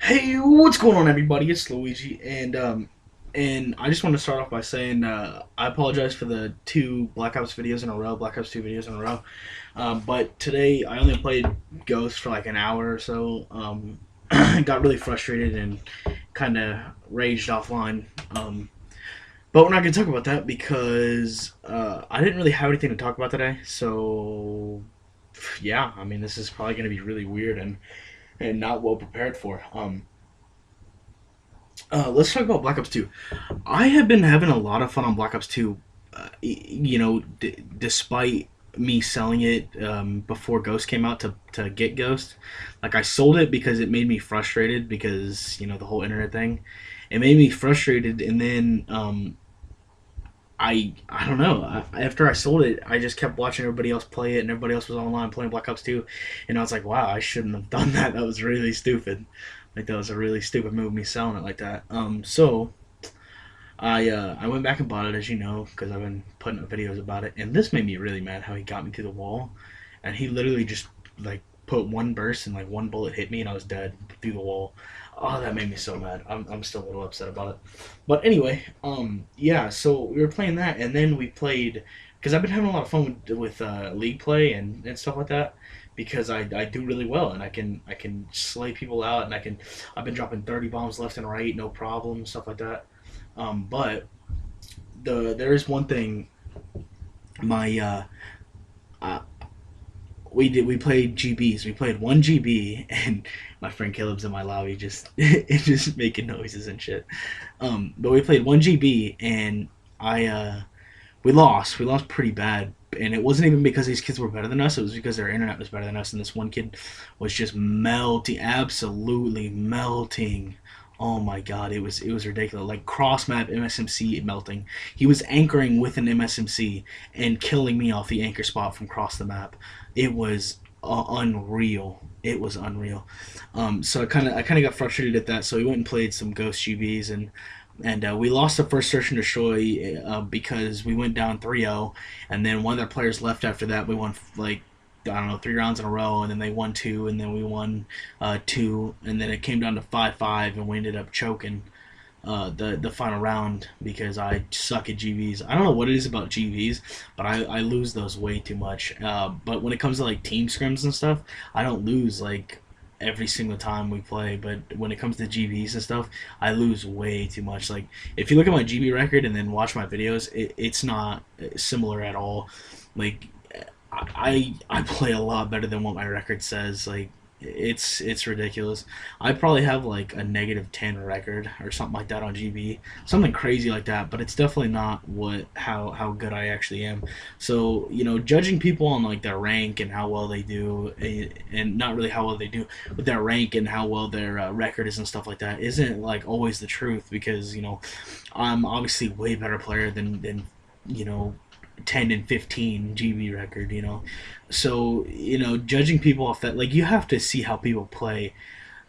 Hey, what's going on, everybody? It's Luigi, and I just want to start off by saying I apologize for the two Black Ops videos in a row, Black Ops 2 videos in a row. But today I only played Ghost for like an hour or so. Got really frustrated and kind of raged offline. But we're not going to talk about that because I didn't really have anything to talk about today. So yeah, I mean this is probably going to be really weird and not well prepared for. Let's talk about Black Ops 2. I have been having a lot of fun on Black Ops 2, despite me selling it before Ghost came out to get Ghost. Like, I sold it because it made me frustrated because, the whole internet thing. It made me frustrated, and then I don't know. After I sold it, I just kept watching everybody else play it, and everybody else was online playing Black Ops 2, and I was like, wow, I shouldn't have done that. That was really stupid. Like, that was a really stupid move, me selling it like that. So I went back and bought it, as you know, because I've been putting up videos about it, and this made me really mad how he got me through the wall, and he literally just like put one burst and like one bullet hit me, and I was dead through the wall. Oh, that made me so mad. I'm still a little upset about it. But anyway, yeah. So we were playing that, and then we played because I've been having a lot of fun with league play and stuff like that because I do really well and I can slay people out and I've been dropping 30 bombs left and right, no problem, stuff like that. But there is one thing. My uh, we played GBs. We played one GB, and my friend Caleb's in my lobby, just it just making noises and shit. But we played one GB, and I we lost. We lost pretty bad, and it wasn't even because these kids were better than us. It was because their internet was better than us, and this one kid was just melting, absolutely melting. Oh my god, it was ridiculous. Like cross map MSMC melting. He was anchoring with an MSMC and killing me off the anchor spot from across the map. It was unreal. It was unreal. So I kind of got frustrated at that. So we went and played some Ghost GBs and we lost the first search and destroy because we went down 3-0, and then one of their players left after that. We won like I don't know 3 rounds in a row, and then they won two, and then we won two, and then it came down to 5-5, and we ended up choking the final round because I suck at GVs. I don't know what it is about GVs, but I lose those way too much. But when it comes to like team scrims and stuff, I don't lose like every single time we play. But when it comes to GVs and stuff, I lose way too much. Like if you look at my GB record and then watch my videos, it's not similar at all. Like I play a lot better than what my record says. Like it's ridiculous. I probably have like a -10 record or something like that on GB, something crazy like that. But it's definitely not what how good I actually am. So judging people on like their rank and how well they do, and not really how well they do, but their rank and how well their record is and stuff like that isn't like always the truth because I'm obviously way better player than you know 10 and 15 GB record. So, judging people off that, like, you have to see how people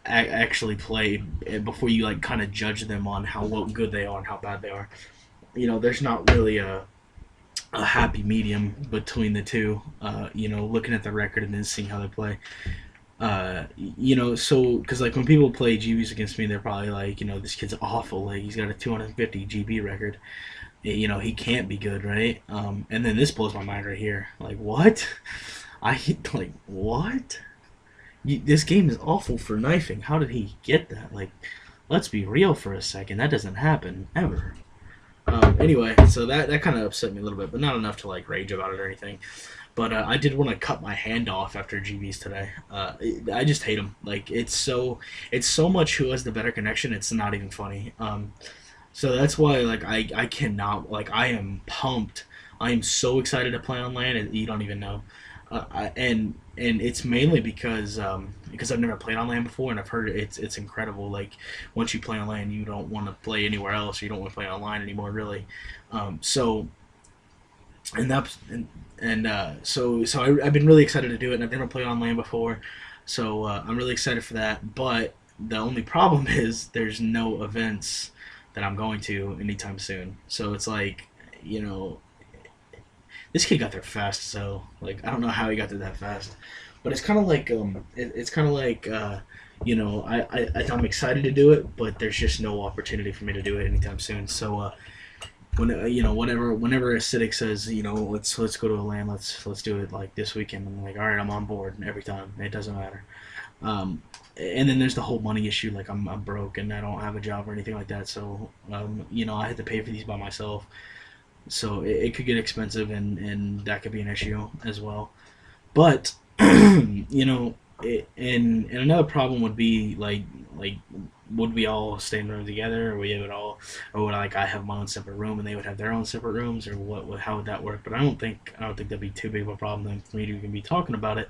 actually play before you, like, kind of judge them on how good they are and how bad they are. There's not really a happy medium between the two, looking at the record and then seeing how they play. So, because, like, when people play GBs against me, they're probably like, this kid's awful. Like, he's got a 250 GB record. He can't be good, right? And then this blows my mind right here. Like, what? Like, what? This game is awful for knifing. How did he get that? Like, let's be real for a second. That doesn't happen ever. Anyway, so that kind of upset me a little bit, but not enough to like rage about it or anything. But I did want to cut my hand off after GBs today. I just hate them. Like it's so much who has the better connection. It's not even funny. So that's why like I cannot like I am pumped. I am so excited to play on LAN and you don't even know. And it's mainly because I've never played on LAN before and I've heard it's incredible. Like once you play on LAN, you don't want to play anywhere else. You don't want to play online anymore, really. So and that's so I've been really excited to do it. And I've never played on LAN before, so I'm really excited for that. But the only problem is there's no events that I'm going to anytime soon. So it's like, this kid got there fast. So like, I don't know how he got there that fast, but it's kind of like it's kind of like I'm excited to do it, but there's just no opportunity for me to do it anytime soon. So whenever Acidic says, let's go to a LAN, let's do it like this weekend, I'm like, all right, I'm on board every time. It doesn't matter. Um, and then there's the whole money issue. Like I'm broke and I don't have a job or anything like that. So I had to pay for these by myself. So it could get expensive, and that could be an issue as well. But and another problem would be like would we all stay in a room together, or we would all, or would like I have my own separate room and they would have their own separate rooms, or how would that work? But I don't think that'd be too big of a problem then for me to even be talking about it.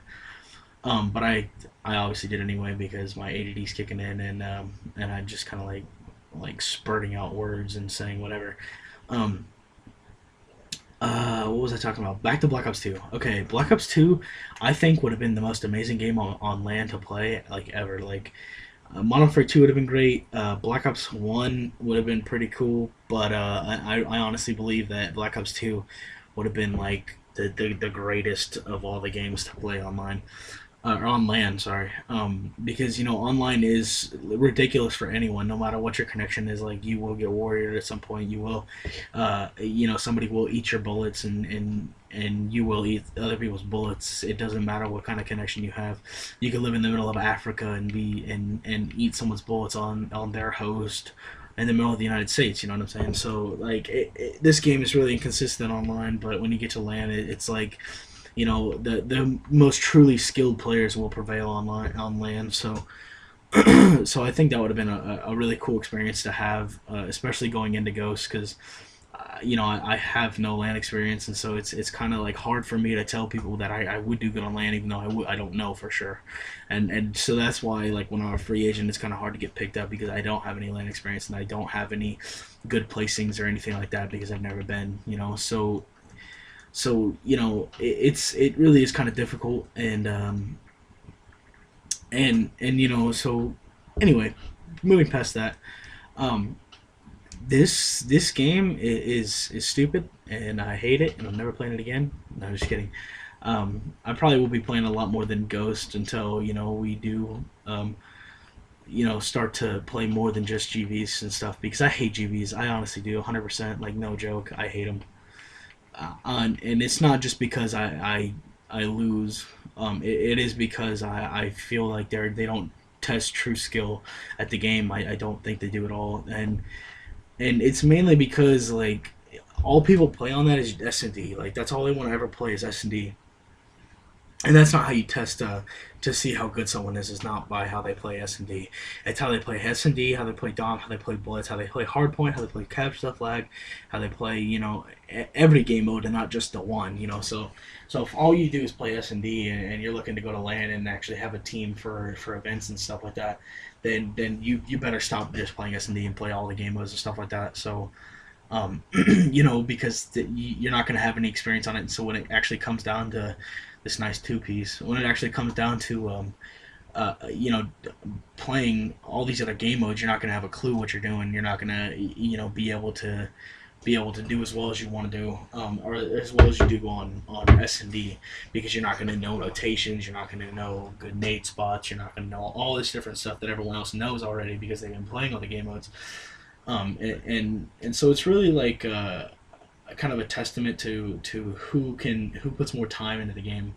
But I obviously did anyway because my ADD's kicking in, and I'm just kind of like spurting out words and saying whatever. Um, what was I talking about? Back to Black Ops 2. Okay, Black Ops 2, I think would have been the most amazing game on LAN to play like ever. Like Modern Warfare 2 would have been great. Black Ops 1 would have been pretty cool, but I honestly believe that Black Ops 2 would have been like the greatest of all the games to play online, or on LAN, sorry. Because online is ridiculous for anyone, no matter what your connection is. Like you will get warriored at some point. You will, somebody will eat your bullets, and you will eat other people's bullets. It doesn't matter what kind of connection you have. You could live in the middle of Africa and eat someone's bullets on their host in the middle of the United States. You know what I'm saying? So like this game is really inconsistent online, but when you get to LAN, it's like the most truly skilled players will prevail on LAN. So I think that would have been a really cool experience to have, especially going into Ghost, because I have no LAN experience, and so it's kind of like hard for me to tell people that I would do good on LAN, even though I don't know for sure. And so that's why, like, when I'm a free agent, it's kind of hard to get picked up because I don't have any LAN experience and I don't have any good placings or anything like that because I've never been. So it really is kind of difficult, and anyway, moving past that, um, this game is stupid, and I hate it, and I'm never playing it again. No, I'm just kidding. I probably will be playing a lot more than Ghost until we do start to play more than just GVs and stuff, because I hate GVs. I honestly do, 100%. Like, no joke, I hate them. And it's not just because I lose. It is because I feel like they don't test true skill at the game. I don't think they do at all, and it's mainly because like all people play on that is S&D. Like that's all they want to ever play is S&D, and that's not how you test to see how good someone is not by how they play S&D. It's how they play S&D, how they play Dom, how they play Blitz, how they play Hardpoint, how they play Capture the Flag, how they play every game mode and not just the one. So if all you do is play S&D, and you're looking to go to LAN and actually have a team for events and stuff like that, then you better stop just playing S&D and play all the game modes and stuff like that. So because you're not going to have any experience on it. And so when it actually comes down to this nice two piece, when it actually comes down to you know playing all these other game modes, you're not going to have a clue what you're doing. You're not going to be able to do as well as you want to do, or as well as you do on S&D, because you're not going to know rotations, you're not going to know good nade spots, you're not going to know all this different stuff that everyone else knows already because they've been playing all the game modes. And so it's really like a kind of a testament to who puts more time into the game,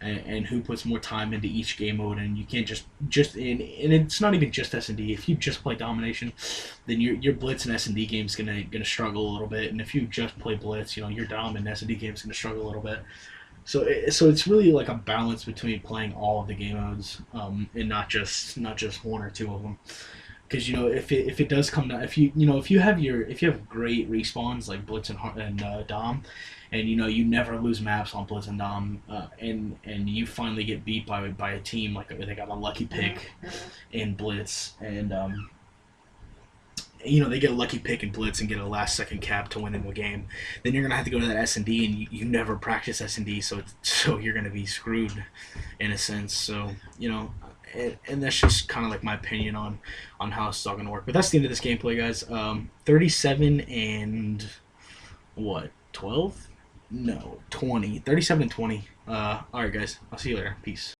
and who puts more time into each game mode. And you can't and it's not even just S&D. If you just play domination, then your blitz and S&D game's gonna struggle a little bit. And if you just play blitz, your dom and S&D game's gonna struggle a little bit. So it's really like a balance between playing all of the game modes, and not just one or two of them. Because if it does come down, if you have great respawns like Blitz and Dom, and you never lose maps on Blitz and Dom, and you finally get beat by a team like they got a lucky pick in Blitz, and they get a lucky pick in Blitz and get a last second cap to win them a game, then you're gonna have to go to that S&D, and you never practice S&D, so you're gonna be screwed in a sense. So and that's just kind of like my opinion on how it's all gonna work. But that's the end of this gameplay, guys. 37 and what? 12? No, 20. 37 and 20. All right, guys. I'll see you later. Peace.